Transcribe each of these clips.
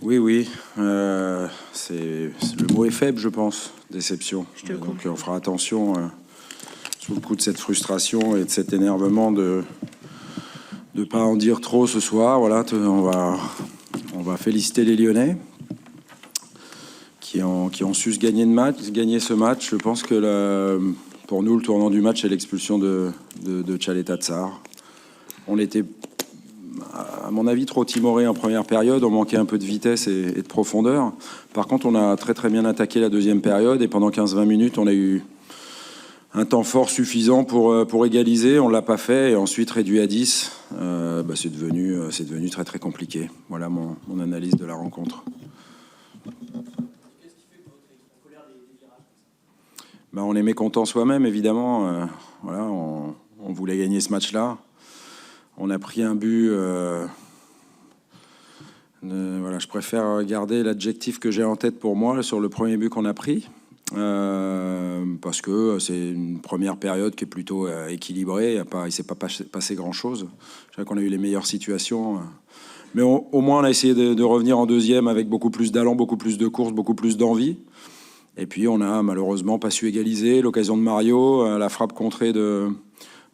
Oui, oui. Le mot est faible, je pense. Déception. Donc on fera attention sous le coup de cette frustration et de cet énervement de ne pas en dire trop ce soir. Voilà, on va féliciter les Lyonnais qui ont su se gagner ce match. Je pense que pour nous, le tournant du match, c'est l'expulsion de Tchaleta Tsar. On était, à mon avis, trop timoré en première période. On manquait un peu de vitesse et de profondeur. Par contre, on a très très bien attaqué la deuxième période et pendant 15-20 minutes, on a eu un temps fort suffisant pour égaliser. On ne l'a pas fait et ensuite réduit à 10. C'est devenu très très compliqué. Voilà mon analyse de la rencontre. On est mécontent soi-même, évidemment. Voilà, on voulait gagner ce match-là. On a pris un but. Voilà, je préfère garder l'adjectif que j'ai en tête pour moi sur le premier but qu'on a pris. Parce que c'est une première période qui est plutôt équilibrée. Il ne s'est pas passé grand-chose. Je crois qu'on a eu les meilleures situations. Mais au moins, on a essayé de revenir en deuxième avec beaucoup plus d'allant, beaucoup plus de courses, beaucoup plus d'envie. Et puis, on a malheureusement pas su égaliser. L'occasion de Mario, la frappe contrée de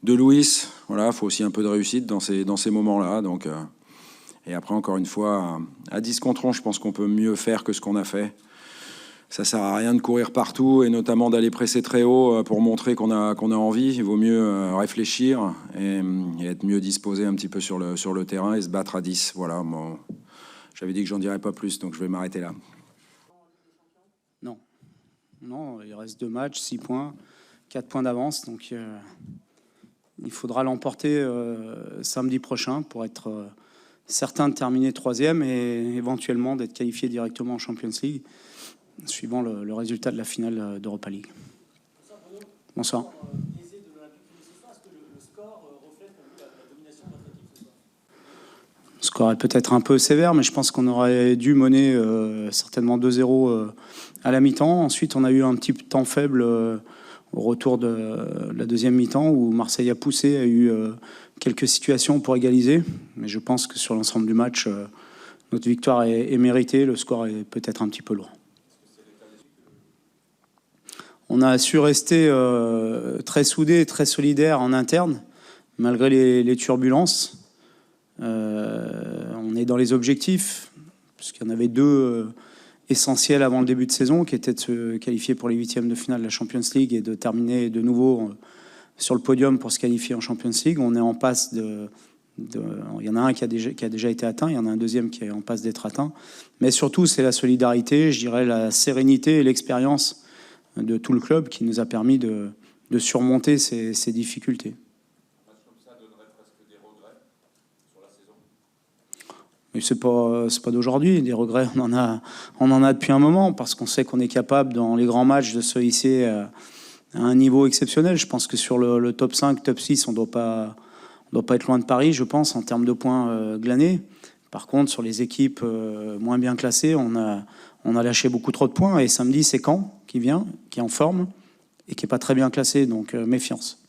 Luis. Voilà, il faut aussi un peu de réussite dans ces moments-là. Donc, et après, encore une fois, à 10 contre 11, je pense qu'on peut mieux faire que ce qu'on a fait. Ça sert à rien de courir partout et notamment d'aller presser très haut pour montrer qu'on a envie. Il vaut mieux réfléchir et être mieux disposé un petit peu sur le terrain et se battre à 10. Voilà, bon, j'avais dit que j'en dirais pas plus, donc je vais m'arrêter là. Non, il reste 2 matchs, 6 points, 4 points d'avance. Donc il faudra l'emporter samedi prochain pour être certain de terminer 3e et éventuellement d'être qualifié directement en Champions League, suivant le résultat de la finale d'Europa League. Bonsoir. Le score est peut-être un peu sévère, mais je pense qu'on aurait dû mener certainement 2-0 à la mi-temps. Ensuite, on a eu un petit temps faible au retour de la deuxième mi-temps où Marseille a poussé, a eu quelques situations pour égaliser. Mais je pense que sur l'ensemble du match, notre victoire est méritée. Le score est peut-être un petit peu lourd. On a su rester très soudés, très solidaires en interne, malgré les turbulences. On est dans les objectifs, puisqu'il y en avait 2 essentiels avant le début de saison, qui étaient de se qualifier pour les 8e de finale de la Champions League et de terminer de nouveau sur le podium pour se qualifier en Champions League. On est en passe il y en a un qui a déjà été atteint, il y en a un deuxième qui est en passe d'être atteint. Mais surtout, c'est la solidarité, je dirais la sérénité et l'expérience de tout le club qui nous a permis de surmonter ces difficultés. Mais c'est pas d'aujourd'hui. Des regrets, on en a depuis un moment, parce qu'on sait qu'on est capable, dans les grands matchs, de se hisser à un niveau exceptionnel. Je pense que sur le top 5, top 6, on doit pas être loin de Paris, je pense, en termes de points glanés. Par contre, sur les équipes moins bien classées, on a lâché beaucoup trop de points. Et samedi, c'est Caen qui vient, qui est en forme et qui est pas très bien classé. Donc, méfiance.